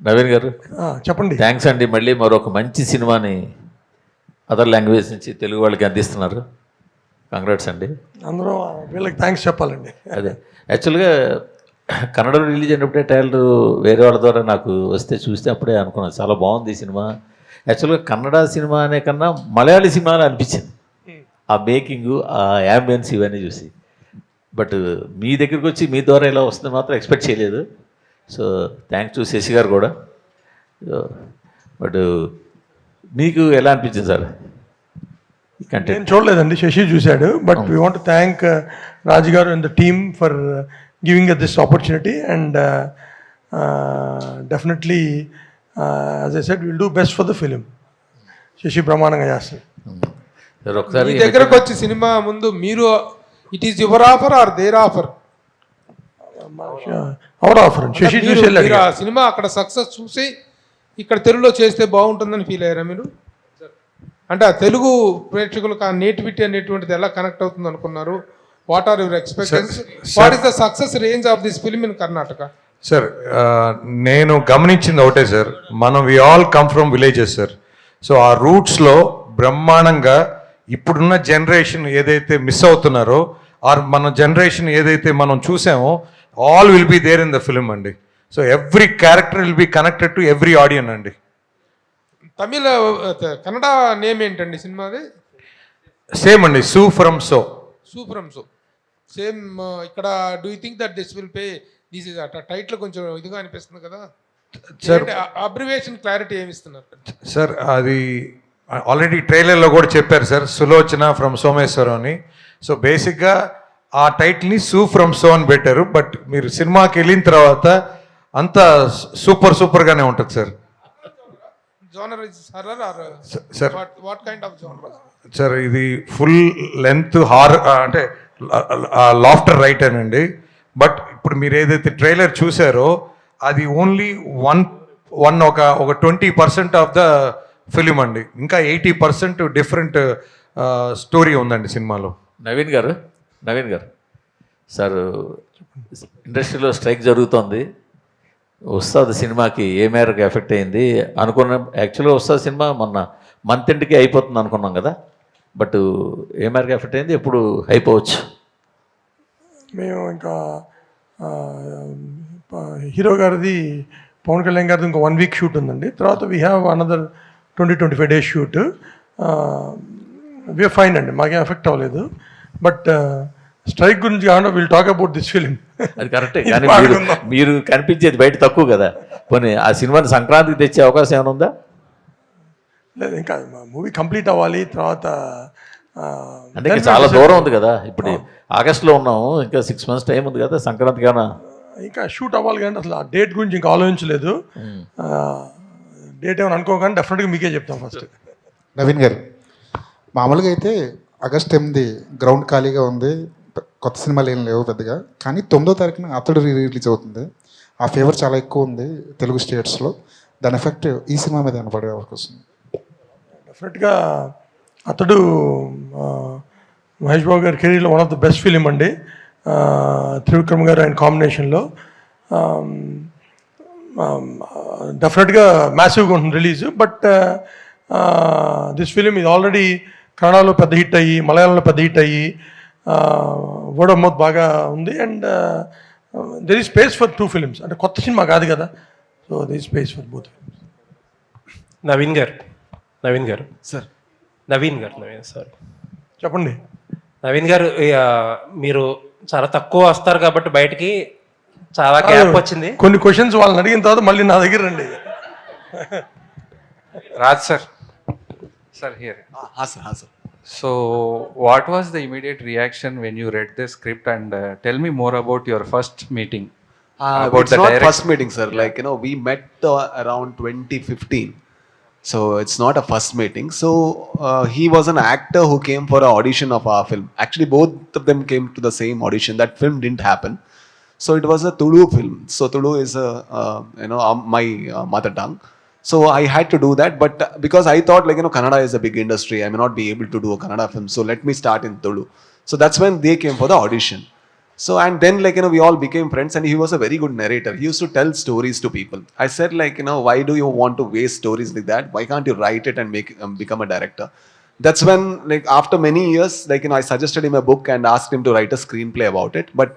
నవీన్ గారు చెప్పండి. థ్యాంక్స్ అండి. మళ్ళీ మరొక మంచి సినిమాని అదర్ లాంగ్వేజ్ నుంచి తెలుగు వాళ్ళకి అందిస్తున్నారు. కంగ్రాట్స్ అండి. అందరూ వీళ్ళకి థ్యాంక్స్ చెప్పాలండి. అదే యాక్చువల్గా కన్నడ రిలీజ్ అయినప్పుడే ట్రైలర్ వేరే వాళ్ళ ద్వారా నాకు వస్తే చూస్తే అప్పుడే అనుకున్నాను చాలా బాగుంది ఈ సినిమా. యాక్చువల్గా కన్నడ సినిమా అనే కన్నా మలయాళీ సినిమా అని అనిపించింది ఆ మేకింగు, ఆ యాంబియన్స్ ఇవన్నీ చూసి. బట్ మీ దగ్గరికి వచ్చి మీ ద్వారా ఇలా వస్తుంది మాత్రం ఎక్స్పెక్ట్ చేయలేదు. సో థ్యాంక్స్ టు శశి గారు కూడా. బట్ మీకు ఎలా అనిపించింది సార్? నేను చూడలేదండి, శశి చూశాడు. But we want thank Raju garu and the team for giving us this opportunity and definitely as I said will do best for the film. Sasi బ్రహ్మాండంగా చేస్తారు. ఒకసారి మీ దగ్గరకు వచ్చి సినిమా ముందు మీరు it is your offer or their offer? Our offer. Sasi చూసి వెళ్ళాడు. ఆ సినిమా అక్కడ సక్సెస్ చూసి ఇక్కడ తెలుగులో చేస్తే బాగుంటుందని ఫీల్ అయ్యారా మీరు? అంటే ఆ తెలుగు ప్రేక్షకులకు ఆ నేటివిటీ అనేటువంటిది ఎలా కనెక్ట్ అవుతుంది అనుకున్నారు? What are your expectations? What is the success range of this film in Karnataka? Sir నేను గమనించింది ఒకటే సార్, మనం we all come from villages sir. So ఆ రూట్స్లో బ్రహ్మాండంగా ఇప్పుడున్న జనరేషన్ ఏదైతే మిస్ అవుతున్నారో ఆర్ మన జనరేషన్ ఏదైతే మనం చూసామో all will be there in the film అండి. So every character will be connected to every audience అండి. తమిళ కన్నడ నేమ్ ఏంటండి సినిమాది? సేమ్ అండి, Su from So. Su from So same. ఇక్కడ do you think that this will pay? This is title కొంచెం ఇదిగా అనిపిస్తుంది కదా సార్. అబ్రివేషన్ క్లారిటీ ఏమి ఇస్తున్నారు సార్? అది ఆల్రెడీ ట్రైలర్లో కూడా చెప్పారు సార్, సులోచన ఫ్రమ్ సోమేశ్వరం అని. సో బేసిక్గా ఆ టైటిల్ని సూ ఫ్రమ్ సో అని పెట్టారు. బట్ మీరు సినిమాకి వెళ్ళిన తర్వాత అంతా సూపర్గానే ఉంటుంది sir. Genre is horror or sir what kind of genre? Sir ఇది ఫుల్ లెంత్ హారర్ అంటే లాఫ్టర్ రైట్ అనండి. బట్ ఇప్పుడు మీరు ఏదైతే ట్రైలర్ చూసారో అది ఓన్లీ ఒక 20% ఆఫ్ ద ఫిలిం అండి. ఇంకా 80% డిఫరెంట్ స్టోరీ ఉందండి సినిమాలో. నవీన్ గారు సార్, ఇండస్ట్రీలో స్ట్రైక్ జరుగుతోంది. ఉస్తాద్ సినిమాకి ఏ మేరకు ఎఫెక్ట్ అయింది అనుకున్నాం? యాక్చువల్గా ఉస్తాద్ సినిమా మొన్న మంత్ ఎండ్కి అయిపోతుంది అనుకున్నాం కదా, బట్ ఏ మేరకు ఎఫెక్ట్ అయింది, ఎప్పుడు అయిపోవచ్చు? మేము ఇంకా హీరో గారిది, పవన్ కళ్యాణ్ గారిది ఇంకా 1 వీక్ షూట్ ఉందండి. తర్వాత we have another 20-25 days shoot. We're fine అండి, మాకేం ఎఫెక్ట్ అవ్వలేదు. బట్ స్ట్రైక్ గురించి కాకుండా will talk about this film. అది కరెక్టే, కానీ మీరు కనిపించేది బయట తక్కువ కదా. పోనీ ఆ సినిమాని సంక్రాంతికి తెచ్చే అవకాశం ఏమైనా ఉందా? లేదు, ఇంకా మూవీ కంప్లీట్ అవ్వాలి. తర్వాత అంటే చాలా దూరం ఉంది కదా, ఇప్పుడు ఆగస్టులో ఉన్నాము, ఇంకా 6 months టైం ఉంది కదా, సంక్రాంతికి ఏమైనా ఇంకా షూట్ అవ్వాలి. కానీ అసలు ఆ డేట్ గురించి ఇంకా ఆలోచించలేదు. డేట్ ఏమైనా అనుకోగానే డెఫినెట్గా మీకే చెప్తాం ఫస్ట్. నవీన్ గారు, మామూలుగా అయితే ఆగస్ట్ 8 గ్రౌండ్ ఖాళీగా ఉంది, కొత్త సినిమాలు ఏం లేవు పెద్దగా. కానీ 9వ తారీఖున అతడు రిలీజ్ అవుతుంది. ఆ ఫేవర్ చాలా ఎక్కువ ఉంది తెలుగు స్టేట్స్లో. దాని ఎఫెక్ట్ ఈ సినిమా మీద పడే అవకాశం? డెఫినెట్గా అతడు మహేష్ బాబు గారి కెరీర్లో one of the best film అండి. త్రివిక్రమ్ గారు ఆయన కాంబినేషన్లో డెఫినెట్గా మ్యాసివ్గా ఉంటుంది రిలీజ్. బట్ దిస్ ఫిలిం ఇది ఆల్రెడీ కన్నడలో పెద్ద హిట్ అయ్యి, మలయాళంలో పెద్ద హిట్ అయ్యి, వర్డ్ ఆఫ్ మౌత్ బాగా ఉంది. And there is space for 2 films. అంటే కొత్త సినిమా కాదు కదా, so there is space for both films. Naveen గారు సారీ చెప్పండి. నవీన్ గారు, మీరు చాలా తక్కువ వస్తారు కాబట్టి బయటికి చాలా గ్యాప్ వచ్చింది. కొన్ని క్వశ్చన్స్ వాళ్ళని అడిగిన తర్వాత మళ్ళీ నా దగ్గర రండి. Raj sir here. Sir. So what was the immediate reaction when you read the script, and tell me more about your first meeting? About it's the not first meeting, sir. Like, we met around 2015. So it's not a first meeting. So he was an actor who came for an audition of our film. Actually, both of them came to the same audition. That film didn't happen. So it was a Tulu film. So Tulu is my mother tongue. So I had to do that, but because I thought Kannada is a big industry, I may not be able to do a Kannada film. So let me start in Tulu. So that's when they came for the audition. So and then like we all became friends, and he was a very good narrator. He used to tell stories to people. I said like why do you want to waste stories like that? Why can't you write it and make become a director? That's when like after many years like I suggested him a book and asked him to write a screenplay about it, but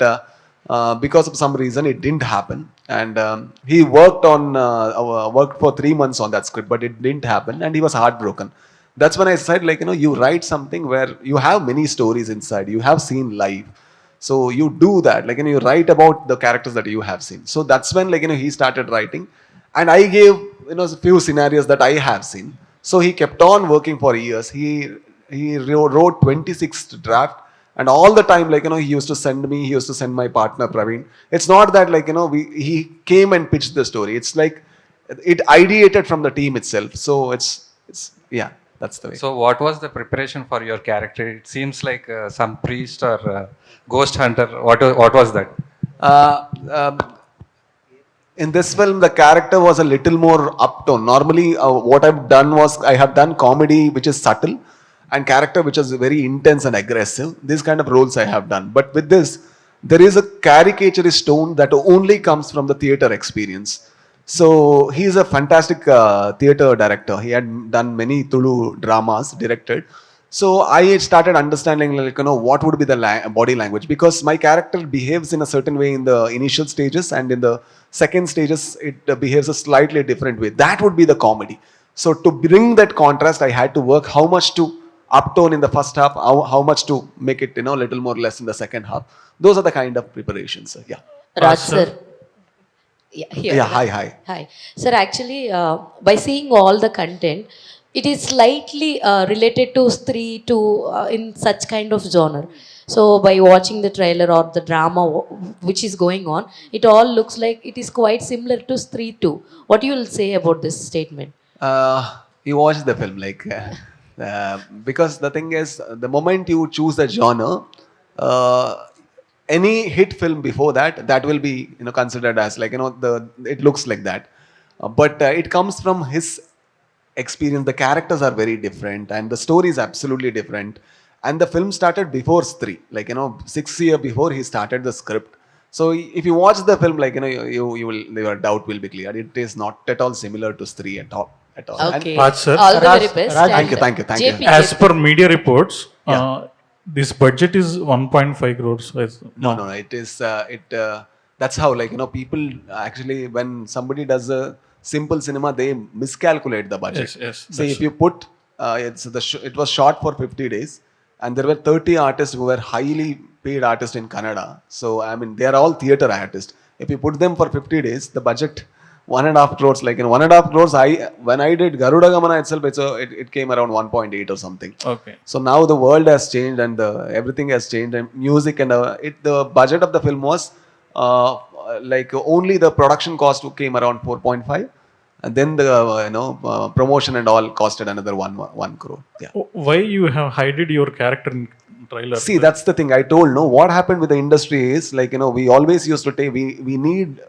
because of some reason it didn't happen, and he worked for 3 months on that script, but it didn't happen, and he was heartbroken. That's when I said like you write something where you have many stories inside, you have seen life, so you do that, like you write about the characters that you have seen. So that's when like he started writing, and I gave a few scenarios that I have seen. So he kept on working for years. He wrote 26th draft, and all the time like he used to send me, he used to send my partner Praveen. It's not that like he came and pitched the story. It's like it ideated from the team itself. So it's yeah, that's the way. So what was the preparation for your character? It seems like some priest or ghost hunter. What was that? Uh, um, in this film, the character was a little more uptone. Normally, what I've done was I have done comedy which is subtle, and character which is very intense and aggressive. These kind of roles I have done. But with this, there is a caricaturist tone that only comes from the theater experience. So he is a fantastic theater director. He had done many Tulu dramas, directed. So I started understanding like what would be the body language, because my character behaves in a certain way in the initial stages, and in the second stages it behaves a slightly different way. That would be the comedy. So to bring that contrast, I had to work how much to uptone in the first half, how much to make it little more less in the second half. Those are the kind of preparations. Yeah. Raj sir. Yeah, here. Yeah. Hi. Hi. Sir, actually, by seeing all the content, it is slightly related to Stree to in such kind of genre. So by watching the trailer or the drama which is going on, it all looks like it is quite similar to Stree too. What you will say about this statement? You watch the film like because the thing is, the moment you choose a genre, any hit film before that will be considered as like it looks like that, but it comes from his experience. The characters are very different, and the story is absolutely different. And the film started before Stree, like 6 years before he started the script. So if you watch the film, like you will, your doubt will be clear. It is not at all similar to Stree at all. Okay. Raj sir. All the very best. Thank you. JP, As per media reports, this budget is 1.5 crores. No. It is that's how like people actually, when somebody does a simple cinema, they miscalculate the budget. Yes, See, if you put it was shot for 50 days, and there were 30 artists who were highly paid artists in Kannada. So I mean, they are all theater artists. If you put them for 50 days, the budget 1.5 crores. Like in 1.5 crores, when I did Garuda Gamana itself, it came around 1.8 or something. Okay. So now the world has changed, and everything has changed, and music and the budget of the film was like only the production cost came around 4.5, and then the promotion and all costed another 1 crore. Yeah. Why you have hided your character in trailer? See, that's the thing I told. No, what happened with the industry is like we always used to take, we need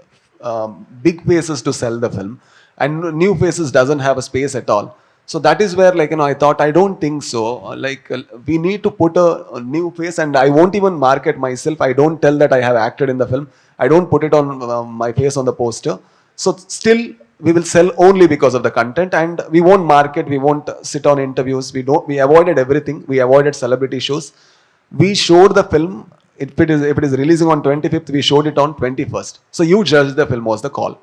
big faces to sell the film, and new faces doesn't have a space at all. So that is where like I thought, I don't think so. Like we need to put a new face, and I won't even market myself. I don't tell that I have acted in the film. I don't put it on my face on the poster. So still we will sell only because of the content, and we won't market, we won't sit on interviews. We avoided everything. We avoided celebrity shows. We showed the film. If it is releasing on 25th, we showed it on 21st. So you judge the film was the call.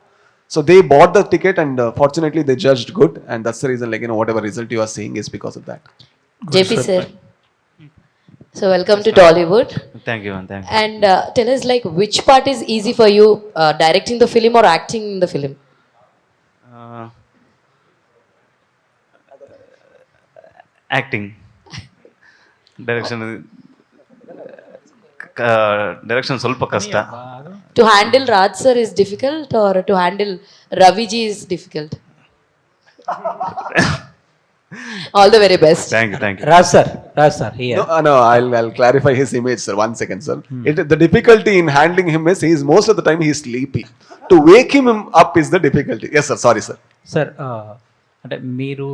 So they bought the ticket, and fortunately they judged good, and that's the reason like whatever result you are seeing is because of that. JP sir. So welcome to Tollywood. Thank you, man. Thank you. And tell us like which part is easy for you, directing the film or acting in the film? Acting. Direction ಸ್ವಲ್ಪ ಕಷ್ಟ. To handle Raj sir is difficult, or to handle Ravi ji is difficult? All the very best. Thank you. Raj sir, here. No, I'll clarify his image, sir. 1 second, sir. The difficulty in handling him is most of the time he's sleepy. To wake him up is the difficulty. Yes, sir. Sorry, sir. Sir అంటే మీరు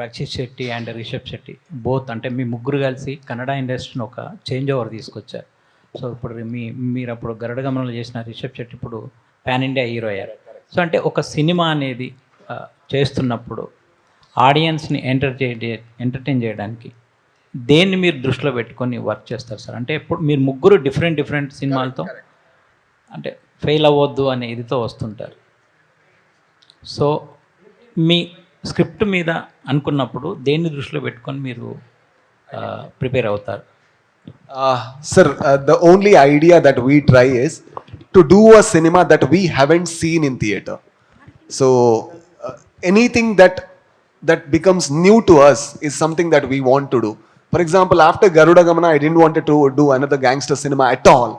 Rakshit Shetty and Rishabh Shetty both అంటే మీ ముగ్గురు కలిసి కన్నడ ఇండస్ట్రీని ఒక change over తీసుకొచ్చారు. So ఇప్పుడు మీరు అప్పుడు గరుడ గమనంలో చేసిన రిషబ్ శెట్టి ఇప్పుడు పాన్ ఇండియా హీరో అయ్యారు. సో అంటే ఒక సినిమా అనేది చేస్తున్నప్పుడు ఆడియన్స్ని ఎంటర్టైన్ చేయడానికి దేన్ని మీరు దృష్టిలో పెట్టుకొని వర్క్ చేస్తారు సార్? అంటే ఇప్పుడు మీరు ముగ్గురు డిఫరెంట్ సినిమాలతో అంటే ఫెయిల్ అవ్వద్దు అనే ఇదితో వస్తుంటారు. సో మీ స్క్రిప్ట్ మీద అనుకున్నప్పుడు దేన్ని దృష్టిలో పెట్టుకొని మీరు ప్రిపేర్ అవుతారు? Sir, the only idea that we try is to do a cinema that we haven't seen in theater. So anything that becomes new to us is something that we want to do. For example, after Garuda Gamana, I didn't want to do another gangster cinema at all.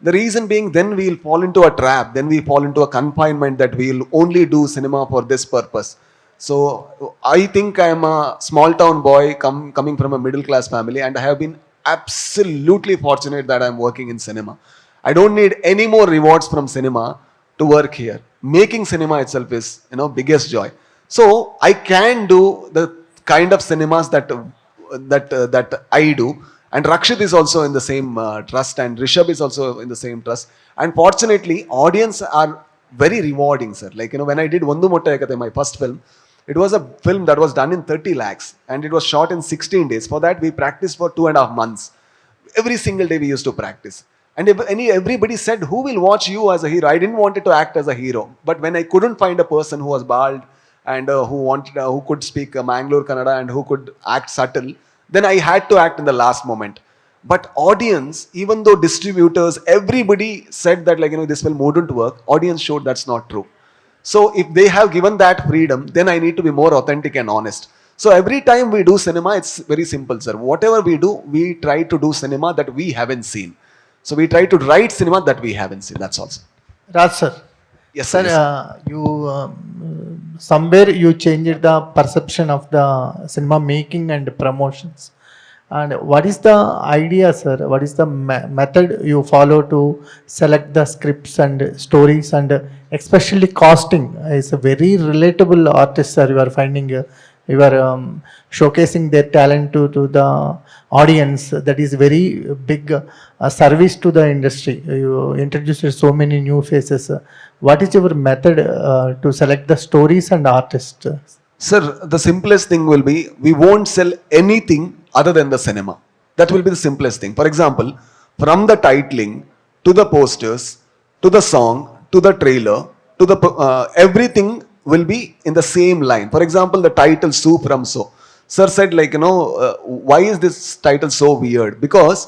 The reason being, then we'll fall into a trap, then we fall into a confinement that we'll only do cinema for this purpose. So I think I am a small town boy coming from a middle class family, and I have been absolutely fortunate that I am working in cinema. I don't need any more rewards from cinema to work here. Making cinema itself is, biggest joy. So I can do the kind of cinemas that I do. And Rakshit is also in the same trust, and Rishabh is also in the same trust. And fortunately, audience are very rewarding, sir. Like, when I did Vandu Mottayakathe, my first film, it was a film that was done in 30 lakhs and it was shot in 16 days. For that, we practiced for 2.5 months. Every single day we used to practice. And everybody said, who will watch you as a hero? I didn't want it to act as a hero. But when I couldn't find a person who was bald and who could speak Mangalore Kannada and who could act subtle, then I had to act in the last moment. But audience, even though distributors, everybody said that this film wouldn't work, audience showed that's not true. So if they have given that freedom, then I need to be more authentic and honest. So every time we do cinema, it's very simple, sir. Whatever we do, we try to do cinema that we haven't seen. So we try to write cinema that we haven't seen. That's all, sir. Raj sir. Yes, sir. Yes. You somewhere you changed the perception of the cinema making and promotions. And what is the idea, sir? What is the method you follow to select the scripts and stories, and especially casting? Is a very relatable artist, sir. You are finding, you are showcasing their talent to the audience. That is very big service to the industry. You introduced so many new faces. What is your method to select the stories and artists? Sir, the simplest thing will be, we won't sell anything other than the cinema. That will be the simplest thing. For example, from the titling to the posters to the song to the trailer to the everything will be in the same line. For example, the title "So From So." Sir said, why is this title so weird? Because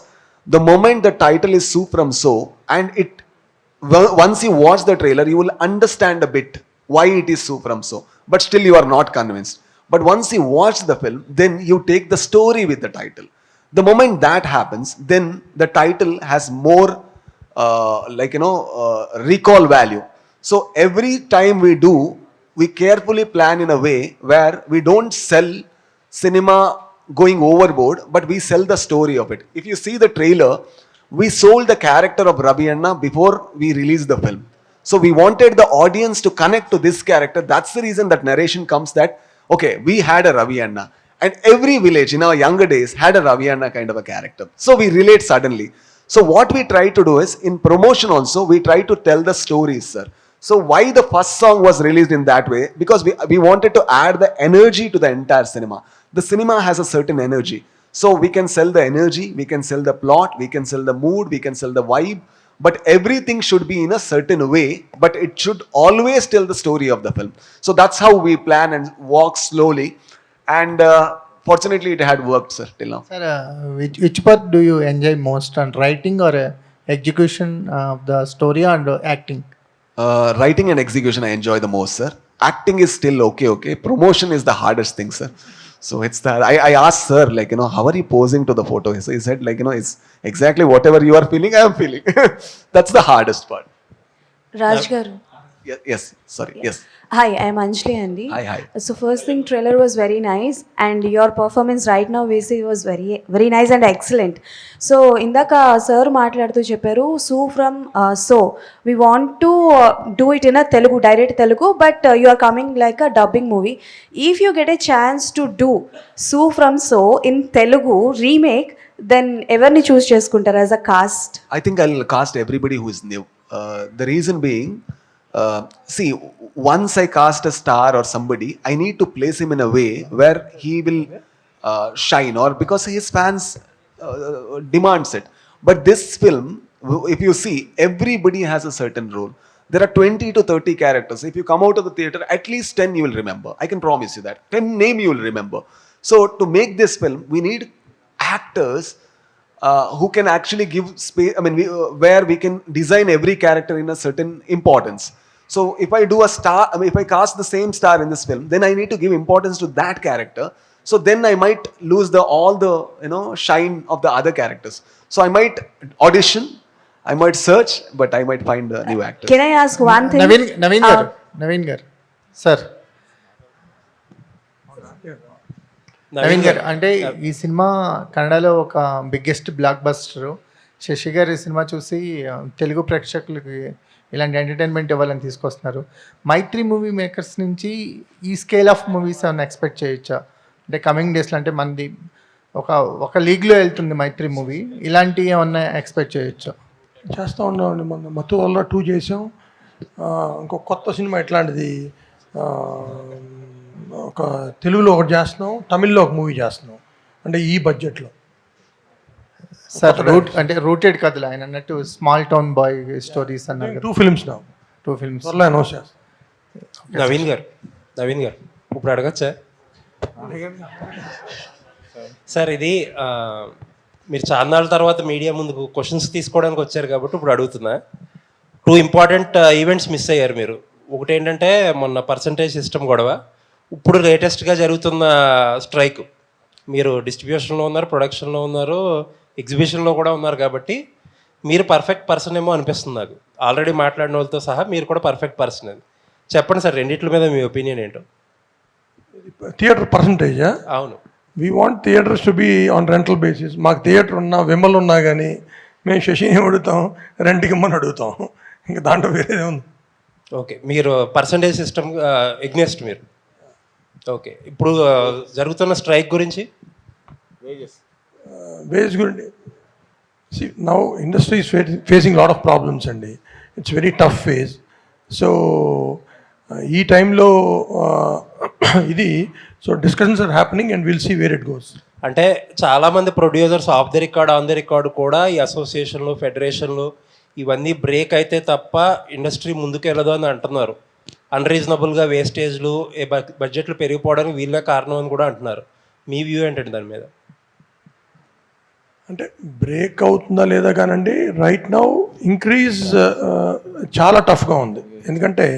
the moment the title is "So From So," and once you watch the trailer, you will understand a bit why it is "So From So." But still you are not convinced. But once you watch the film, then you take the story with the title. The moment that happens, then the title has more recall value. So every time we do, we carefully plan in a way where we don't sell cinema going overboard, but we sell the story of it. If you see the trailer, we sold the character of Ravi Anna before we released the film. So we wanted the audience to connect to this character. That's the reason that narration comes that, okay, we had a Ravi Anna. And every village in our younger days had a Ravi Anna kind of a character. So we relate suddenly. So what we try to do is, in promotion also, we try to tell the stories, sir. So why the first song was released in that way? Because we wanted to add the energy to the entire cinema. The cinema has a certain energy. So we can sell the energy, we can sell the plot, we can sell the mood, we can sell the vibe. But everything should be in a certain way, but it should always tell the story of the film. So that's how we plan and walk slowly. And fortunately, it had worked, sir, till now. Sir, which part do you enjoy most, on writing or execution of the story and acting? Writing and execution I enjoy the most, sir. Acting is still okay. Promotion is the hardest thing, sir. So it's that I asked sir, how are you posing to the photo? So he said, it's exactly whatever you are feeling, I am feeling. That's the hardest part. Raj garu. Yes, sorry, yes. Hi, I am Anjali Andy. Hi. So first thing, trailer was very nice, and your performance right now we see was very very nice and excellent. So indaka sir maatladutu chepparu, So From So we want to do it in a Telugu, direct Telugu, but you are coming like a dubbing movie. If you get a chance to do So From So in Telugu remake, then ఎవరిని choose చేసుకుంటారు as a cast? I think I'll cast everybody who is new. The reason being, see, once I cast a star or somebody, I need to place him in a way where he will shine, or because his fans demands it. But this film, if you see, everybody has a certain role. There are 20 to 30 characters. If you come out of the theater, at least 10 you will remember. I can promise you that. 10 name you will remember. So to make this film, we need actors who can actually give space. I mean, where we can design every character in a certain importance. So if I do a star, I mean, if I cast the same star in this film, then I need to give importance to that character. So then I might lose all the shine of the other characters. So I might audition, I might search, but I might find a new actor. Can I ask one thing? Naveen గారు sir, Naveen గారు, అంటే ఈ cinema కన్నడలో ఒక biggest block buster. Shashi గారు ఈ cinema చూసి తెలుగు ప్రేక్షకులకి ఇలాంటి ఎంటర్టైన్మెంట్ ఇవ్వాలని తీసుకొస్తున్నారు. మైత్రి మూవీ మేకర్స్ నుంచి ఈ స్కేల్ ఆఫ్ మూవీస్ ఏమైనా ఎక్స్పెక్ట్ చేయొచ్చా? అంటే కమింగ్ డేస్లో, అంటే మనది ఒక లీగ్లో వెళ్తుంది మైత్రి మూవీ, ఇలాంటివి ఏమన్నా ఎక్స్పెక్ట్ చేయొచ్చా? చేస్తూ ఉన్నామండి. మన మత్తు వల్ల 2 చేసాం. ఇంకొక కొత్త సినిమా ఎట్లాంటిది, ఒక తెలుగులో ఒకటి చేస్తున్నాం, తమిళ్లో ఒక మూవీ చేస్తున్నాం. అంటే ఈ బడ్జెట్లో సార్, అంటే రూటెడ్ కథలు ఆయన అన్నట్టు స్మాల్ టౌన్ బాయ్ స్టోరీస్ అన్నారు. 2 ఫిల్మ్స్ నా 2 ఫిల్మ్స్ త్వరలో అనౌన్స్ చేస్తాం. నవీన్ గారు ఇప్పుడు అడగచ్చా సార్? ఇది మీరు చాలా నాళ్ళ తర్వాత మీడియా ముందుకు క్వశ్చన్స్ తీసుకోవడానికి వచ్చారు కాబట్టి ఇప్పుడు అడుగుతున్నా. 2 ఇంపార్టెంట్ ఈవెంట్స్ మిస్ అయ్యారు మీరు. ఒకటి ఏంటంటే మొన్న పర్సంటేజ్ సిస్టమ్ గొడవ, ఇప్పుడు లేటెస్ట్గా జరుగుతున్న స్ట్రైక్. మీరు డిస్ట్రిబ్యూషన్లో ఉన్నారు, ప్రొడక్షన్లో ఉన్నారు, ఎగ్జిబిషన్లో కూడా ఉన్నారు, కాబట్టి మీరు పర్ఫెక్ట్ పర్సన్ ఏమో అనిపిస్తుంది నాకు. ఆల్రెడీ మాట్లాడిన వాళ్ళతో సహా మీరు కూడా పర్ఫెక్ట్ పర్సన్ అని చెప్పండి సార్. రెండిట్ల మీద మీ ఒపీనియన్ ఏంటో? థియేటర్ పర్సంటేజా? అవును. We want theatres to be on rental basis. మాకు థియేటర్ ఉన్నా, విమల్ ఉన్నా కానీ మేము శశిని అడుగుతాం, రెంట్కి ఇమ్మని అడుగుతాం. ఇంకా దాంట్లో వేరేదే ఉంది. ఓకే, మీరు పర్సంటేజ్ సిస్టమ్ ఎగ్నెస్ట్ మీరు. ఓకే, ఇప్పుడు జరుగుతున్న స్ట్రైక్ గురించి? వేజెస్ గురించి now industry is facing lot of problems అండి. It's very tough phase. So ఈ టైంలో ఇది so discussions are happening and will see where it goes. అంటే చాలామంది producers off the record, on the record కూడా ఈ అసోసియేషన్లు, ఫెడరేషన్లు ఇవన్నీ బ్రేక్ అయితే తప్ప ఇండస్ట్రీ ముందుకు వెళ్ళదు అని అంటున్నారు. అన్రీజనబుల్గా వేస్టేజ్లు, బడ్జెట్లు పెరిగిపోవడానికి వీళ్ళే కారణం అని కూడా అంటున్నారు. మీ వ్యూ ఏంటంటే దాని మీద? అంటే బ్రేక్ అవుతుందా లేదా కానండి, రైట్ నౌ ఇంక్రీజ్ చాలా టఫ్గా ఉంది. ఎందుకంటే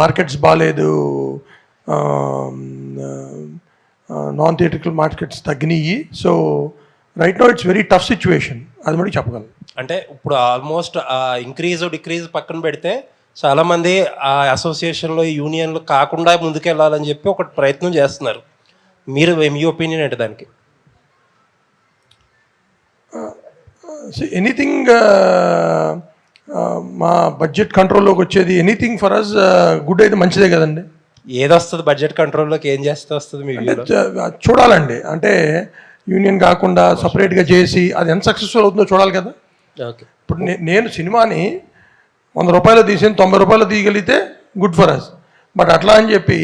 మార్కెట్స్ బాగాలేదు, నాన్ థియేట్రికల్ మార్కెట్స్ తగ్గినాయి. So right now it's very tough situation, అది మటుకు చెప్పగలను. అంటే ఇప్పుడు ఆల్మోస్ట్ ఇంక్రీజ్ డిక్రీజ్ పక్కన పెడితే చాలామంది ఆ అసోసియేషన్లో, యూనియన్లు కాకుండా ముందుకెళ్ళాలని చెప్పి ఒక ప్రయత్నం చేస్తున్నారు. మీరు మీ ఒపీనియన్ ఏంటి దానికి? ఎనీథింగ్ మా బడ్జెట్ కంట్రోల్లోకి వచ్చేది, ఎనీథింగ్ ఫర్ అస్ గుడ్ అయితే మంచిదే కదండి. ఏది వస్తుంది బడ్జెట్ కంట్రోల్లోకి, ఏం చేస్తే వస్తుంది మీ వ్యూలో? చూడాలండి. అంటే యూనియన్ కాకుండా సపరేట్గా చేసి అది ఎంత సక్సెస్ఫుల్ అవుతుందో చూడాలి కదా. ఓకే, ఇప్పుడు నేను సినిమాని 100 రూపాయలు తీసి 90 రూపాయలు తీయగలిగితే గుడ్ ఫర్ అస్. బట్ అట్లా అని చెప్పి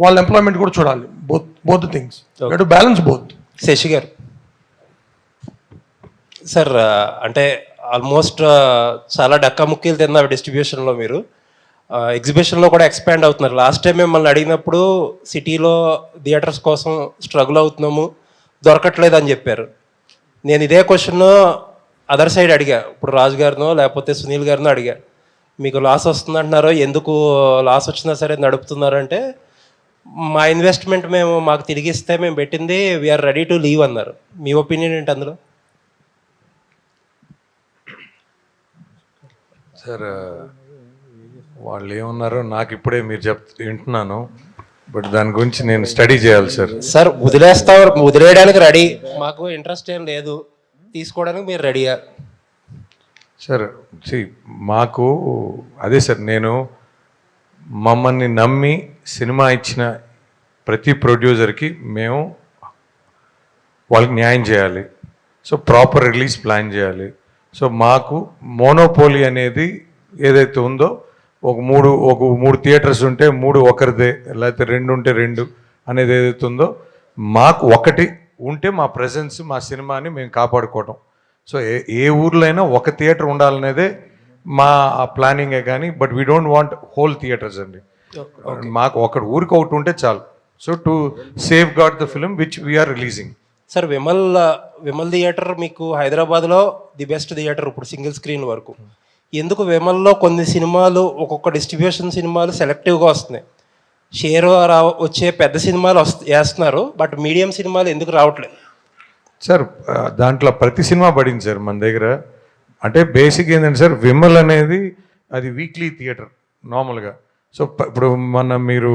వాళ్ళ ఎంప్లాయ్మెంట్ కూడా చూడాలి. Both things to balance both. Sasi garu sir, అంటే ఆల్మోస్ట్ చాలా డక్కా ముక్కీలు తిన్నారు డిస్ట్రిబ్యూషన్లో. మీరు ఎగ్జిబిషన్లో కూడా ఎక్స్పాండ్ అవుతున్నారు. లాస్ట్ టైం మిమ్మల్ని అడిగినప్పుడు సిటీలో థియేటర్స్ కోసం స్ట్రగుల్ అవుతున్నాము, దొరకట్లేదు అని చెప్పారు. నేను ఇదే క్వశ్చన్ అదర్ సైడ్ అడిగా, ఇప్పుడు రాజు గారినో లేకపోతే సునీల్ గారినో అడిగా, మీకు లాస్ వస్తుందంటున్నారో, ఎందుకు లాస్ వచ్చినా సరే నడుపుతున్నారంటే మా ఇన్వెస్ట్మెంట్ మాకు తిరిగి ఇస్తే మేము పెట్టింది వీఆర్ రెడీ టు లీవ్ అన్నారు. మీ ఒపీనియన్ ఏంటి అందులో? సార్, వాళ్ళు ఏమన్నారో నాకు ఇప్పుడే మీరు వింటున్నాను, బట్ దాని గురించి నేను స్టడీ చేయాలి సార్. సార్ వదిలేయడానికి రెడీ, మాకు ఇంట్రెస్ట్ ఏం లేదు, తీసుకోవడానికి మీరు రెడీయా? సార్ మాకు అదే సార్, నేను మమ్మల్ని నమ్మి సినిమా ఇచ్చిన ప్రతి ప్రొడ్యూసర్కి మేము వాళ్ళకి న్యాయం చేయాలి. సో ప్రాపర్ రిలీజ్ ప్లాన్ చేయాలి. సో మాకు మోనోపోలీ అనేది ఏదైతే ఉందో ఒక మూడు థియేటర్స్ ఉంటే 3 ఒకరిదే, లేకపోతే 2 ఉంటే 2 అనేది ఏదైతే ఉందో మాకు ఒకటి ఉంటే మా ప్రెజెన్స్, మా సినిమాని మేము కాపాడుకోవటం. సో ఏ ఊర్లో అయినా ఒక థియేటర్ ఉండాలనేదే మా ప్లానింగే కానీ, but we don't want whole theatres అండి. మాకు ఊరికి ఒకటి ఉంటే చాలు. So to safeguard the film which we're releasing. Sir Vimal theatre మీకు హైదరాబాద్లో ది బెస్ట్ థియేటర్ ఇప్పుడు సింగిల్ స్క్రీన్ వరకు. ఎందుకు విమల్లో కొన్ని సినిమాలు ఒక్కొక్క డిస్ట్రిబ్యూషన్ సినిమాలు సెలెక్టివ్గా వస్తున్నాయి, షేర్ వచ్చే పెద్ద సినిమాలు వేస్తున్నారు, బట్ మీడియం సినిమాలు ఎందుకు రావట్లేదు? సార్ దాంట్లో ప్రతి సినిమా పడింది సార్ మన దగ్గర. అంటే బేసిక్ ఏంటంటే సార్, విమల్ అనేది అది వీక్లీ థియేటర్ నార్మల్గా. సో ఇప్పుడు మీరు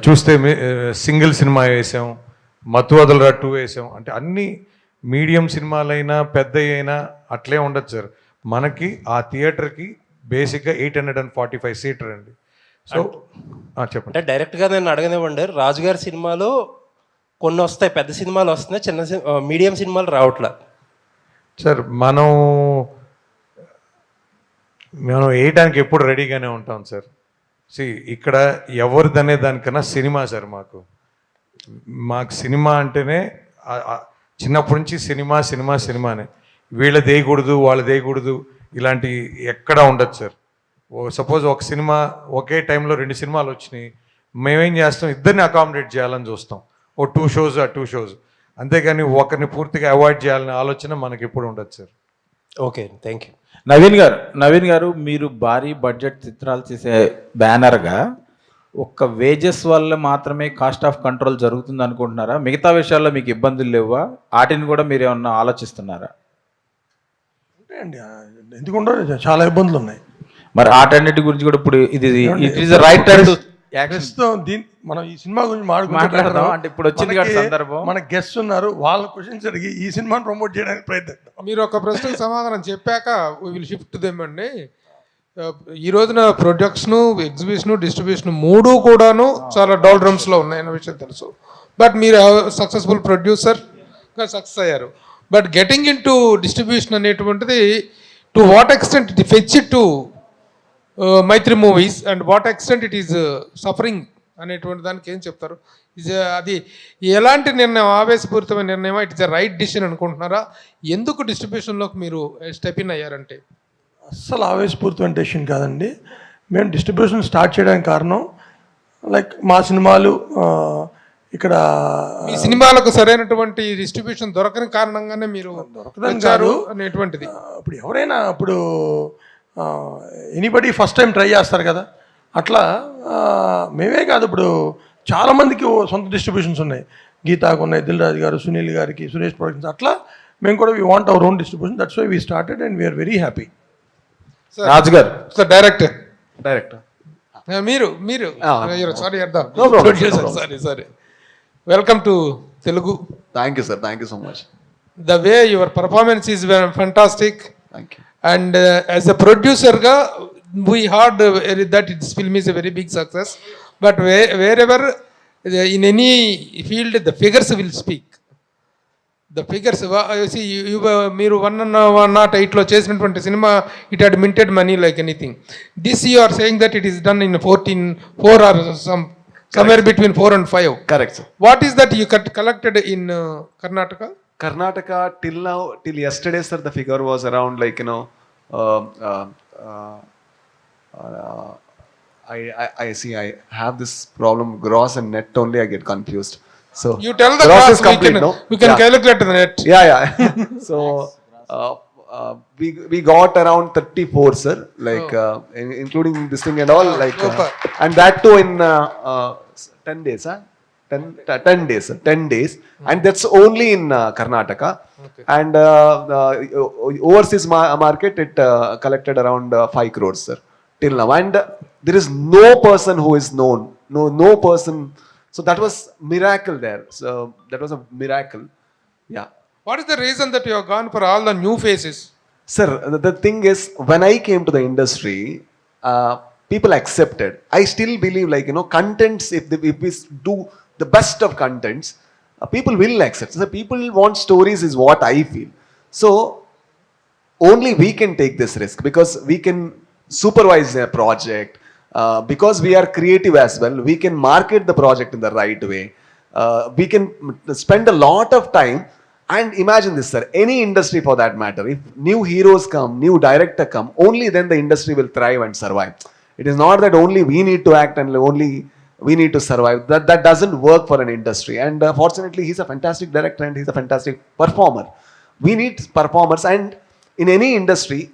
చూస్తే సింగిల్ సినిమా వేసాం, మత్తు వదలరా 2 వేసాం. అంటే అన్ని మీడియం సినిమాలైనా పెద్ద అయినా అట్లే ఉండదు సార్. మనకి ఆ థియేటర్కి బేసిక్గా 845 సీటర్ అండి. సో చెప్పండి. అంటే డైరెక్ట్గా నేను అడగనివ్వండి, రాజుగారి సినిమాలు కొన్ని వస్తాయి, పెద్ద సినిమాలు వస్తున్నాయి, మీడియం సినిమాలు రావట్లేదు సార్. మనం వేయడానికి ఎప్పుడు రెడీగానే ఉంటాం సార్. ఇక్కడ ఎవరిదనే దానికన్నా సినిమా సార్. మాకు సినిమా అంటేనే చిన్నప్పటి నుంచి సినిమానే. వీళ్ళది వేయకూడదు, వాళ్ళది వేయకూడదు, ఇలాంటి ఎక్కడా ఉండదు సార్. సపోజ్ ఒక సినిమా ఒకే టైంలో 2 సినిమాలు వచ్చినాయి, మేమేం చేస్తాం, ఇద్దరిని అకామిడేట్ చేయాలని చూస్తాం. 2 షోస్ 2 షోస్, అంతేగాని ఒకరిని పూర్తిగా అవాయిడ్ చేయాలనే ఆలోచన మనకి ఎప్పుడు ఉండదు sir. Okay, thank you. Naveen గారు, మీరు భారీ బడ్జెట్ చిత్రాలు చేసే బ్యానర్గా ఒక్క వేజెస్ వల్ల మాత్రమే కాస్ట్ ఆఫ్ కంట్రోల్ జరుగుతుంది అనుకుంటున్నారా? మిగతా విషయాల్లో మీకు ఇబ్బందులు లేవా? వాటిని కూడా మీరు ఏమన్నా ఆలోచిస్తున్నారా? అండి ఎందుకుంటే చాలా ఇబ్బందులు ఉన్నాయి. మరి వాటన్నిటి గురించి కూడా ఇప్పుడు it is right time to మనం ఈ సినిమా గురించి మాట్లాడదాం. అంటే ఇప్పుడు వచ్చింది కదా సందర్భం, మన గెస్ట్ ఉన్నారు, వాళ్ళ క్వశ్చన్స్ అడిగి ఈ సినిమాని ప్రమోట్ చేయడానికి ప్రయత్నిద్దాం. మీరు ఒక ప్రశ్నకు సమాధానం చెప్పాక విల్ షిఫ్ట్ దెమ్ అండి. ఈ రోజున ప్రొడక్షన్, ఎగ్జిబిషన్, డిస్ట్రిబ్యూషన్ 3 కూడాను చాలా డోల్డ్రమ్స్లో ఉన్నాయన్న విషయం తెలుసు. బట్ మీరు సక్సెస్ఫుల్ ప్రొడ్యూసర్గా సక్సెస్ అయ్యారు. But getting in to distribution అనేటువంటిది to what extent it fetch it to Mythri movies and what extent it is suffering అనేటువంటి దానికి ఏం చెప్తారు? అది ఎలాంటి నిర్ణయం, ఆవేశపూరితమైన నిర్ణయం, it is a right decision అనుకుంటున్నారా? ఎందుకు డిస్ట్రిబ్యూషన్లోకి మీరు స్టెప్ ఇన్ అయ్యారంటే? అస్సలు ఆవేశపూరితమైన డెసిషన్ కాదండి. మేము డిస్ట్రిబ్యూషన్ స్టార్ట్ చేయడానికి కారణం లైక్ మా సినిమాలు ఇక్కడ మీ సినిమాలకు సరైనటువంటి డిస్ట్రిబ్యూషన్ దొరకని కారణంగానే మీరు దొరకదారు అనేటువంటిది. ఇప్పుడు ఎవరైనా ఎనీబడి ఫస్ట్ టైం ట్రై చేస్తారు కదా, అట్లా మేమే కాదు, ఇప్పుడు చాలామందికి సొంత డిస్ట్రిబ్యూషన్స్ ఉన్నాయి. గీతాకు ఉన్నాయి, దిల్ రాజు గారు, సునీల్ గారికి, సురేష్ ప్రొడక్షన్స్, అట్లా మేము కూడా we want our own distribution. That's why we started and we are very happy. Raju garu sir director మీరు sorry welcome to Telugu. Thank you, sir. Thank you so much. The way your performance is fantastic. Thank you. And as a producer ga, we heard that this film is a very big success. But wherever in any field, the figures will speak. The figures, you see, మీరు 108లో చేసినటువంటి cinema, it had minted money like anything. This you are saying that it is done in 4 or somewhere between 4 and 5. Correct, sir. What is that you collected in Karnataka? Karnataka till yesterday, sir, the figure was around like I see I have this problem, gross and net only I get confused. So you tell the gross gross, is complete, we can calculate the net. Yeah. So we got around 34, sir, like including this thing and all, like and that too in 10 days, 10 days, sir. 10 days, and that's only in Karnataka. Okay. And overseas market it collected around 5 crores, sir, till now. And there is no person who is known, no person. So that was miracle there. So that was a miracle. Yeah. What is the reason that you have gone for all the new faces? Sir, the thing is, when I came to the industry, people accepted. I still believe, like, contents, if we do the best of contents, people will accept. So people want stories is what I feel. So only we can take this risk because we can supervise a project. Because we are creative as well, we can market the project in the right way. We can spend a lot of time. And imagine this, sir, any industry for that matter, if new heroes come, new director come, only then the industry will thrive and survive. It is not that only we need to act and only we need to survive. That doesn't work for an industry. And fortunately, he's a fantastic director and he's a fantastic performer. We need performers. And in any industry,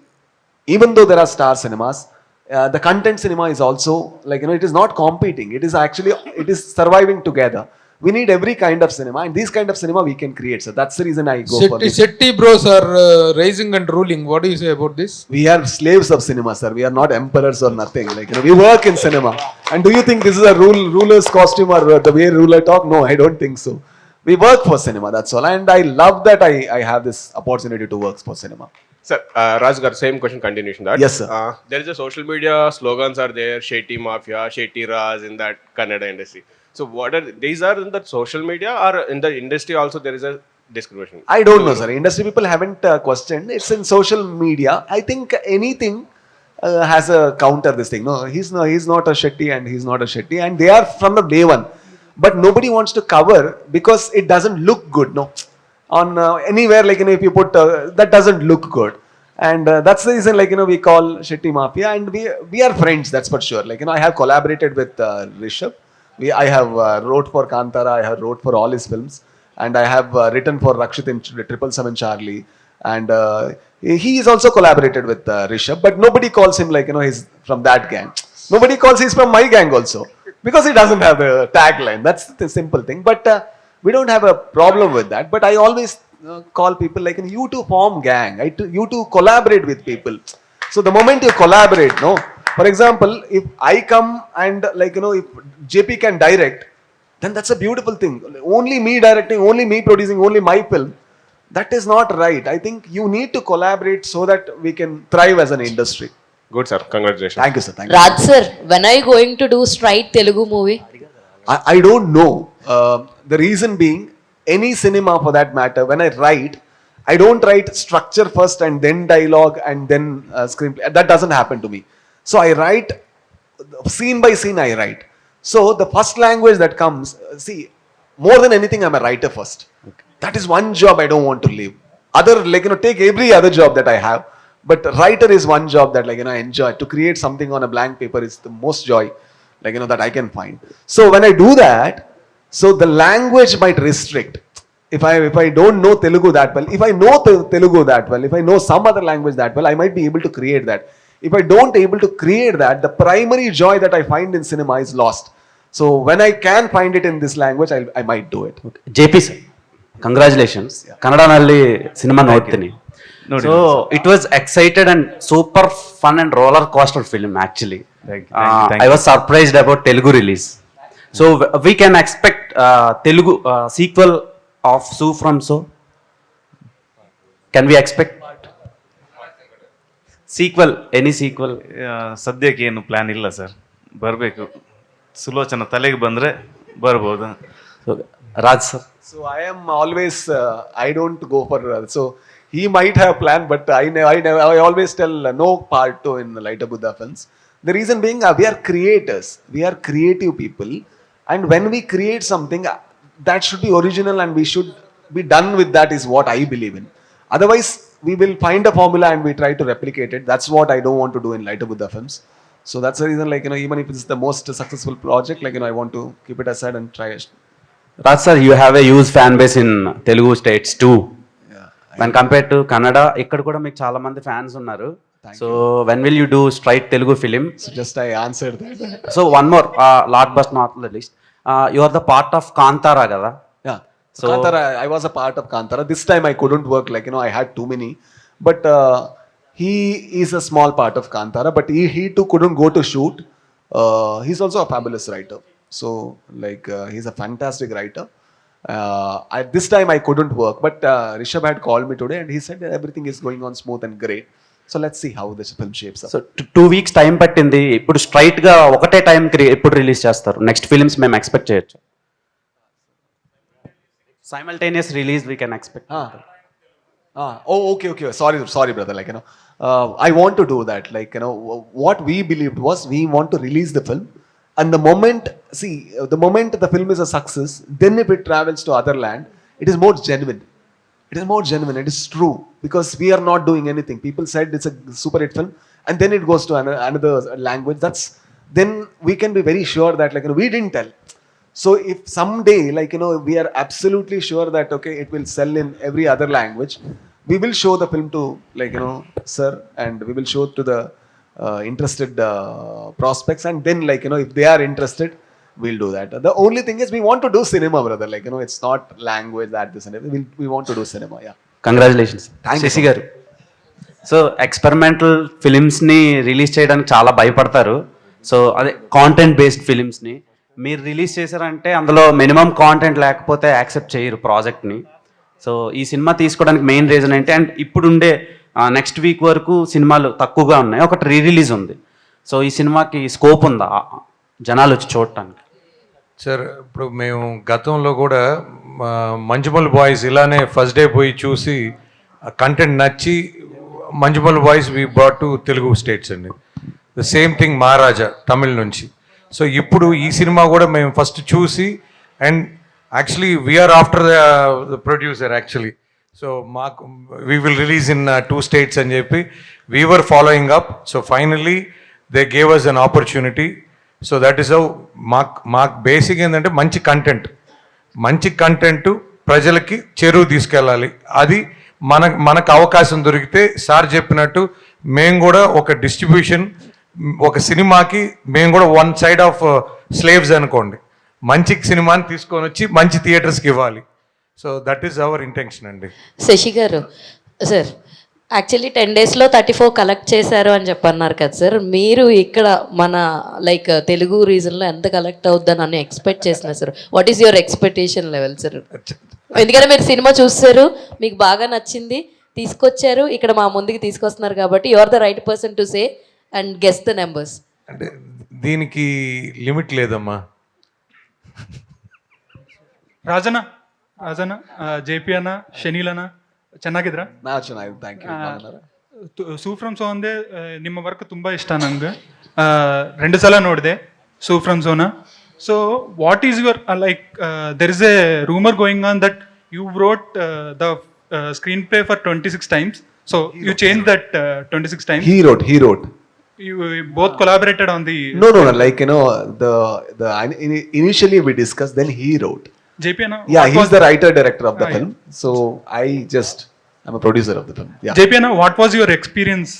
even though there are star cinemas, the content cinema is also like, it is not competing. It is actually, it is surviving together. We need every kind of cinema, and this kind of cinema we can create. So that's the reason I go for this. Shetty bros are rising and ruling. What do you say about this? We are slaves of cinema, sir. We are not emperors or nothing. Like, we work in cinema. And do you think this is a ruler's costume or the way ruler talk? No, I don't think so. We work for cinema, that's all. And I love that I have this opportunity to work for cinema. Sir, Raj gar, same question continuation that. Yes, sir. There is a social media slogans are there, Shetty Mafia, Shetty Raj in that Kannada industry. So what are these are in the social media or in the industry also there is a discrimination? I don't know, sir. Industry people haven't questioned. It's in social media. I think anything has a counter this thing. No, he's not a Shetty and he's not a Shetty, and they are from the day one. But nobody wants to cover because it doesn't look good. No, on anywhere like if you put that doesn't look good. And that's the reason we call Shetty Mafia, and we are friends, that's for sure. I have collaborated with Rishabh. I have wrote for Kantara, I have wrote for all his films, and I have written for Rakshit in 777 Charlie, and he is also collaborated with Rishabh, but nobody calls him he's from that gang. Nobody calls he's from my gang also, because he doesn't have a tagline. That's the simple thing, but we don't have a problem with that. But I always call people you to form gang, you to collaborate with people. So the moment you collaborate, no, for example, if I come and if JP can direct, then that's a beautiful thing. Only me directing, only me producing, only my film, that is not right. I think you need to collaborate so that we can thrive as an industry. Good, sir. Congratulations. Thank you, sir. Thank you. Raj sir, when are you going to do straight Telugu movie? I don't know. The reason being, any cinema for that matter, when I write, I don't write structure first and then dialogue and then screenplay. That doesn't happen to me. So I write scene by scene. I write. So the first language that comes, see, more than anything, I'm a writer first. Okay. That is one job I don't want to leave. Other take every other job that I have, but writer is one job that I enjoy. To create something on a blank paper is the most joy that I can find. So when I do that, so the language might restrict. If I don't know Telugu that well, if I know Telugu that well, if I know some other language that well, I might be able to create that. If I don't able to create that, the primary joy that I find in cinema is lost. So when I can find it in this language, I might do it. Okay. JP sir, congratulations. Kannada nalli cinema noಡ್ತೀನಿ. So it was excited and super fun and roller coaster film actually. Thank you. I was surprised about Telugu release. So we can expect Telugu sequel of So From So. Can we expect sequel? Any sequel? ಸದ್ಯಕ್ಕೆ ಏನು plan ಇಲ್ಲ sir. ಬರಬೇಕು, ಸುಲೋಚನ ತಲೆಗೆ ಬಂದರೆ ಬರ್ಬೋದು. Raj sir. So I am always I don't go for so he might have plan, but I always tell no part 2 in the Lighter Buddha films. The reason being we are creators, we are creative people, and when we create something that should be original and we should be done with that is what I believe in. Otherwise we will find a formula and we try to replicate it. That's what I don't want to do in Lighter Buddha films. So that's the reason even if it's the most successful project, I want to keep it aside and try it. Raj sir, you have a huge fan base in Telugu states too. When compared to Kannada, ikkada kuda meeku chaala mandi fans unnaru. So when will you do straight Telugu film? So just I answered that. So one more, last but not the least, you are the part of Kantara kada? Yeah. So Kantara, I was a part of Kantara. This time I couldn't work, I had too many. But he is a small part of Kantara, but he too couldn't go to shoot. He's also a fabulous writer. So he's a fantastic writer. This time I couldn't work, but Rishabh had called me today and he said that everything is going on smooth and great. So let's see how this film shapes up. So 2 weeks time పట్టింది. ఇప్పుడు straight గా ఒకటే time ఎప్పుడు release చేస్తారు? Next films మేము expect చేయొచ్చు? Simultaneous release we can expect. Oh, okay. Sorry, brother. Like, I want to do that. Like, what we believed was we want to release the film, and the moment the film is a success, then if it travels to other land, it is more genuine. It is true, because we are not doing anything. People said it's a super hit film, and then it goes to another language. Then we can be very sure that, like, we didn't tell. So if someday, like, we are absolutely sure that, okay, it will sell in every other language, we will show the film to, like, sir, and we will show it to the interested prospects, and then, like, if they are interested, we'll do that. The only thing is we want to do cinema, brother. Like, it's not language that this and everything. We want to do cinema. Yeah. Congratulations. Shashi garu. So experimental ఫిలిమ్స్ని release చేయడానికి చాలా భయపడతారు. So అదే content based ఫిలిమ్స్ని మీరు release చేశారంటే అందులో minimum content లేకపోతే accept చేయరు ప్రాజెక్ట్ని. సో ఈ సినిమా తీసుకోవడానికి మెయిన్ రీజన్ ఏంటి? అండ్ ఇప్పుడుండే నెక్స్ట్ వీక్ వరకు సినిమాలు తక్కువగా ఉన్నాయి, ఒకటి రిలీజ్ ఉంది. సో ఈ సినిమాకి స్కోప్ ఉందా జనాలు వచ్చి చూడటానికి? సార్, ఇప్పుడు మేము గతంలో కూడా మంజుమల్ బాయ్స్ ఇలానే ఫస్ట్ డే పోయి చూసి కంటెంట్ నచ్చి Manjummel boys we brought to Telugu states అండి. The same thing Maharaja Tamil నుంచి. సో ఇప్పుడు ఈ సినిమా కూడా మేము ఫస్ట్ చూసి, and actually we are after the producer actually. So మాకు we will release in 2 states అని చెప్పి we were following up. So finally they gave us an opportunity. So that is how మాకు basic ఏంటంటే మంచి content ప్రజలకి చెరువు తీసుకెళ్ళాలి. అది మనకు అవకాశం దొరికితే సార్ చెప్పినట్టు మేము కూడా ఒక డిస్ట్రిబ్యూషన్, ఒక సినిమాకి మేము కూడా వన్ సైడ్ ఆఫ్ స్లేవ్స్ అనుకోండి. మంచి సినిమాని తీసుకొని వచ్చి మంచి థియేటర్స్కి ఇవ్వాలి. So that is our intention అండి. Shashi garu, sir actually 10 daysలో 34 collect చేశారు అని చెప్పన్నారు కదా సార్. మీరు ఇక్కడ మన లైక్ తెలుగు రీజన్లో ఎంత కలెక్ట్ అవుద్దని అని ఎక్స్పెక్ట్ చేస్తున్నారు sir? What is your expectation level sir? ఎందుకంటే మీరు సినిమా చూస్తారు, మీకు బాగా నచ్చింది, తీసుకొచ్చారు, ఇక్కడ మా ముందుకు తీసుకొస్తున్నారు కాబట్టి you are the right person to say and guess the numbers. అంటే దీనికి లిమిట్ లేదమ్మా. ರಾಜನ ಜೆ ಪಿ ಅಣ್ಣ, ಶನಿಲ್ ಅಣ್ಣ ಚೆನ್ನಾಗಿದ್ರ? Thank you. Su from So ಅಂದೆ ನಿಮ್ಮ ವರ್ಕ್ ತುಂಬ ಇಷ್ಟ ನಂಗೆ. 2 ಸಲ ನೋಡಿದೆ ಸೂ ಫ್ರಮ್ ಸೋನ. So what is your like there is a rumour going on that you wrote the screenplay for 26 times. So you changed that 26 times. He wrote. You both collaborated on the... No. Like, the initially we discussed, then he wrote. JP Anna? Yeah, he's the writer-director of the film. So I'm a producer of the film. Yeah. JP Anna, what was your experience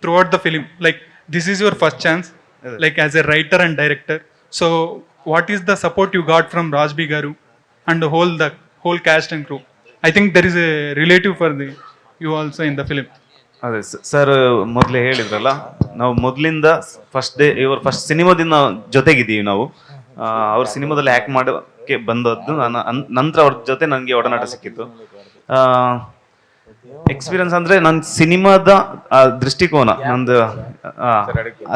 throughout the film? Like, this is your first chance, like as a writer and director. So what is the support you got from Rajbi Garu and the whole cast and crew? I think there is a relative for you also in the film. ಅದೇ sir, ಮೊದಲೇ ಹೇಳಿದ್ರಲ್ಲ, ನಾವು ಮೊದಲಿಂದ first ಸಿನಿಮಾದಿಂದ ಜೊತೆಗಿದ್ದೀವಿ ನಾವು. ಅವ್ರ ಸಿನಿಮಾದಲ್ಲಿ act ಮಾಡೋಕ್ಕೆ ಬಂದದ್ದು ನಂತರ ಅವ್ರ ಜೊತೆ ನನಗೆ ಒಡನಾಟ ಸಿಕ್ಕಿತ್ತು. ಎಕ್ಸ್ಪೀರಿಯನ್ಸ್ ಅಂದರೆ ನನ್ನ ಸಿನಿಮಾದ ದೃಷ್ಟಿಕೋನ ನಂದು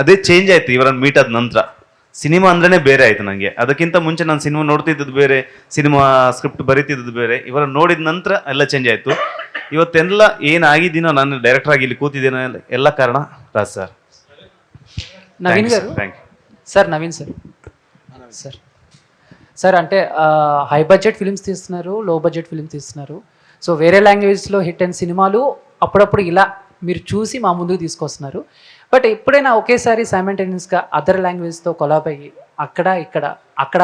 ಅದೇ ಚೇಂಜ್ ಆಯಿತು ಇವರನ್ನು ಮೀಟ್ ಆದ ನಂತರ. ಸಿನಿಮಾ ಅಂದ್ರೇ ಬೇರೆ ಆಯಿತು ನನಗೆ. ಅದಕ್ಕಿಂತ ಮುಂಚೆ ನಾನು ಸಿನಿಮಾ ನೋಡ್ತಿದ್ದದ್ದು ಬೇರೆ, ಸಿನಿಮಾ ಸ್ಕ್ರಿಪ್ಟ್ ಬರೀತಿದ್ದದ್ದು ಬೇರೆ. ಇವರನ್ನು ನೋಡಿದ ನಂತರ ಎಲ್ಲ ಚೇಂಜ್ ಆಯಿತು. ಇವತ್ತೆಲ್ಲ ಏನಾಗಿದ್ದೀನೋ, ನಾನು ಡೈರೆಕ್ಟರ್ ಆಗಿ ಇಲ್ಲಿ ಕೂತಿದ್ದೀನೋ ಎಲ್ಲ ಕಾರಣ ರಾಜ್ ಸರ್. నవీన్ గారు, సార్ నవీన్ సార్ అంటే హై బడ్జెట్ ఫిల్మ్స్ తీస్తున్నారు, లో బడ్జెట్ ఫిల్మ్స్ తీస్తున్నారు. సో వేరే లాంగ్వేజ్లో హిట్ అయిన సినిమాలు అప్పుడప్పుడు ఇలా మీరు చూసి మా ముందుకు తీసుకొస్తున్నారు. బట్ ఎప్పుడైనా ఒకేసారి సైమల్టేనియస్గా అదర్ లాంగ్వేజ్తో కొలాబ్ అయ్యి అక్కడ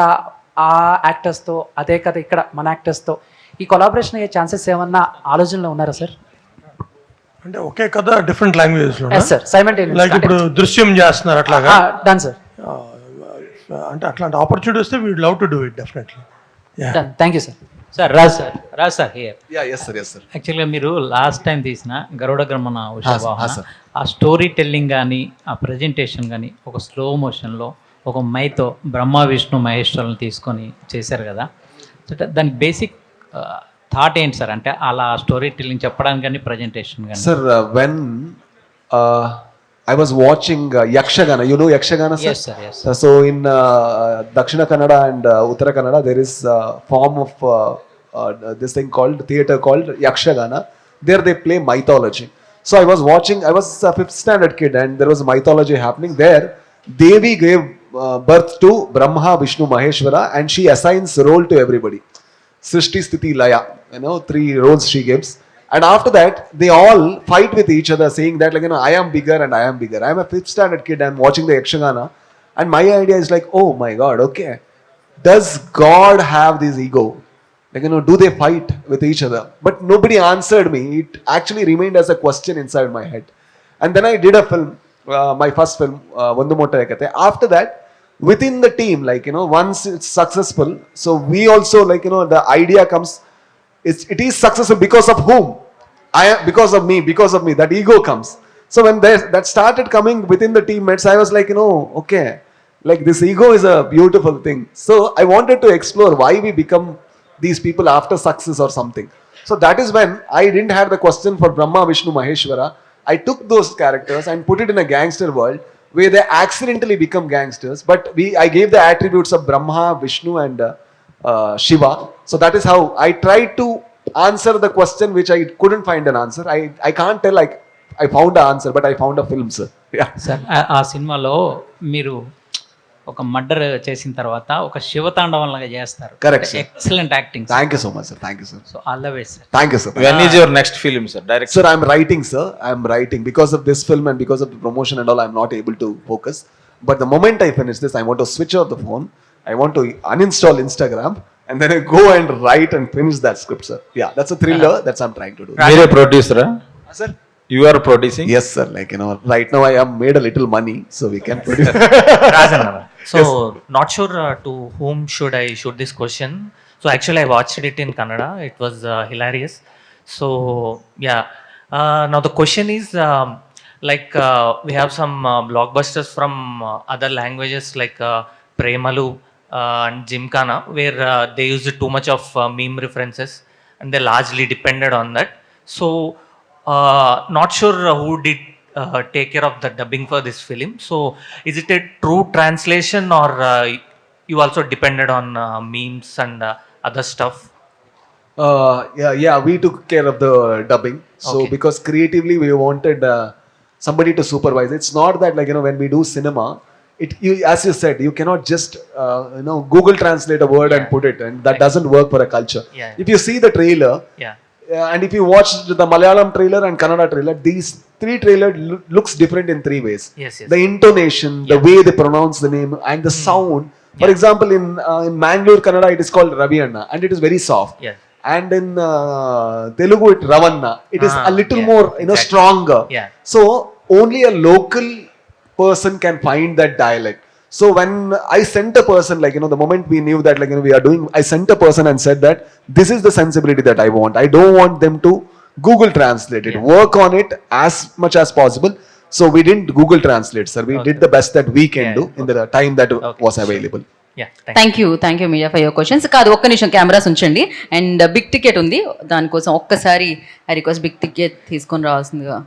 ఆ యాక్టర్స్తో, అదే కథ ఇక్కడ మన యాక్టర్స్తో ఈ కొలాబరేషన్ అయ్యే ఛాన్సెస్ ఏమన్నా ఆలోచనలో ఉన్నారా సార్? అంటే ఒకే కథ డిఫరెంట్ లాంగ్వేజెస్లో సార్ సైమల్టేనియస్, లైక్ ఇప్పుడు దృశ్యం చేస్తున్నారు అట్లాగా. Done sir. అంటే అట్లాంటి ఆపర్చునిటీ వస్తే we would love to do it definitely. Done, thank you sir. Sir Raj sir here. Yes sir. యాక్చువల్గా మీరు లాస్ట్ టైం తీసిన గరుడ గమన ఉషావాహన, ఆ స్టోరీ టెల్లింగ్ కానీ ఆ ప్రజెంటేషన్ కానీ ఒక స్లో మోషన్లో ఒక మైతో బ్రహ్మ విష్ణు మహేశ్వరులను తీసుకొని చేశారు కదా, దానికి బేసిక్ థాట్ ఏంటి సార్? అంటే అలా స్టోరీ టెల్లింగ్ చెప్పడానికి కానీ ప్రజెంటేషన్ కానీ. Sir, when I was watching Yakshagana. You know Yakshagana, sir? Yes, sir, yes. So in Dakshina Kannada and Uttara Kannada, there is a form of this thing called theatre called Yakshagana. There they play mythology. So I was watching. I was a 5th standard kid, and there was mythology happening there. Devi gave birth to Brahma, Vishnu, Maheshwara, and she assigns role to everybody. Srishti, Sthiti, Laya. 3 roles she gives. And after that, they all fight with each other, saying that, like, I am bigger and I am bigger. I am a 5th standard kid. I am watching the Yakshagana, and my idea is like, oh my God, okay, does God have this ego? Like, do they fight with each other? But nobody answered me. It actually remained as a question inside my head. And then I did a film, my first film, Vandu Motta Ekate. After that, within the team, like, once it's successful, so we also, like, the idea comes. It is successful because of whom? Because of me. That ego comes. So when that started coming within the teammates, I was like, okay, like, this ego is a beautiful thing. So I wanted to explore why we become these people after success or something. So that is when I didn't have the question for Brahma, Vishnu, Maheshwara. I took those characters and put it in a gangster world where they accidentally become gangsters. But I gave the attributes of Brahma, Vishnu, and Shiva. So that is how I tried to answer the question which I couldn't find an answer. I can't tell like I found an answer, but I found a film, sir. Yeah. Sir ఆ సినిమాలో మీరు ఒక murder చేసిన తర్వాత ఒక శివతాండవం లాగా చేస్తారు. Correct, sir. Excellent acting. Thank you so much, sir. Thank you, sir. So all the best, sir. Thank you, sir. When is your next film, sir? Direct. Sir, I'm writing, sir. I'm writing. Because of this film and because of the promotion and all, I'm not able to focus. But the moment I finish this, I want to switch off the phone. I want to uninstall Instagram. And then I go and write and finish that script, sir. Yeah, that's a thriller. That's what I'm trying to do. You're a producer, Sir? You are producing? Yes, sir. Like, right now I have made a little money, so we can produce. So, not sure to whom should I shoot this question. So, actually, I watched it in Kannada. It was hilarious. So, yeah. Now, the question is, we have some blockbusters from other languages like Premalu and Gymkhana, where they used too much of meme references, and they largely depended on that. So, not sure who did take care of the dubbing for this film. So, is it a true translation, or you also depended on memes and other stuff? Yeah, we took care of the dubbing. So, Okay. because creatively we wanted somebody to supervise. It's not that, like, when we do cinema, as you said, you cannot just Google translate a word and put it, and that doesn't work for a culture. Yeah. If you see the trailer, and if you watch the Malayalam trailer and Kannada trailer, these 3 trailers looks different in 3 ways. Yes. The intonation, the way they pronounce the name, and the sound. For example, in Mangalore Kannada, it is called Ravi Anna, and it is very soft. Yeah. And in Telugu, it Ravanna. It is a little more, exactly. stronger. Yeah. So only a local person can find that dialect. So when I sent a person, like, the moment we knew that, like, we are doing, I sent a person and said that this is the sensibility that I want. I don't want them to Google translate it. Work on it as much as possible. So we didn't Google translate, sir. We did the best that we can do in the time that was available. Yeah. Thank you media for your questions. కాదు, ఒక్క నిమిషం cameras ఉంచండి. And big ticket ఉంది, దానికోసం ఒక్కసారి I request big ticket తీసుకొని రావాల్సిందిగా